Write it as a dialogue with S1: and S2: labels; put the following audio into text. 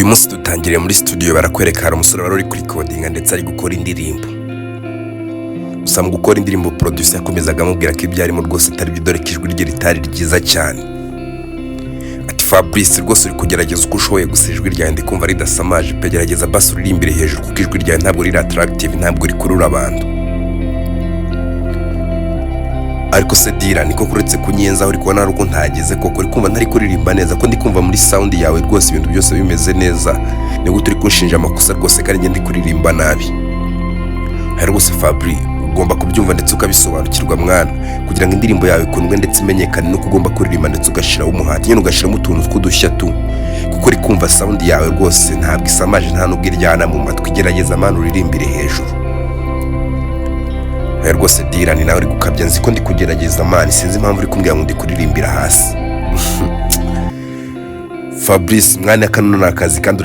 S1: uyu munsi dutangiriye muri studio barakwereka hari umusore wari uri kurikodinga ndetse ari gukora indirimbo. Gusa mu gukora indirimbo producer yakomezaga amubwira ko ibyo arimo rwose atari byo, dore ko ijwi rye ritari ryiza cyane. Ati Fabrice rwose uri kugerageza uko ushoboye, gusa ijwi ryawe ndi kumva ridasamaje pe, gerageza basi uririmbire hejuru kuko ijwi ryawe ntabwo riri attractive, ntabwo rikurura abantu. Ariko se dira niko kuretse kunyenza uri kubona ruko ntageze koko, uri kumva ntari kuririmba neza, ko ndi kumva muri sound yawe rwose ibintu byose bimeze neza, nigo turi kunshinja amakosa rwose kandi njye ndi kuririmba nabi. Hari rwose Fabri ugomba kubyumva ndetse ukabisobanukirwa mwana, kugira ngo indirimbo yawe ikundwe ndetse imenyekane, no kugomba kuririmba ndetse ugashiraho umuhati, nyine ugashiramo utuntu tw'udushya tu, kuko uri kumva sound yawe rwose ntabwo isamaje, nta nubwo iryana mu matwi. Gerageza mana uririmbire hejuru. Rwose dira ni nawe uri gukabya, nzi ko ndi kugerageza mani, sinzi impamvu uri kumbwira ngo ndi kuririmbira hasi. Fabrice mwana, kano ni akazi kandi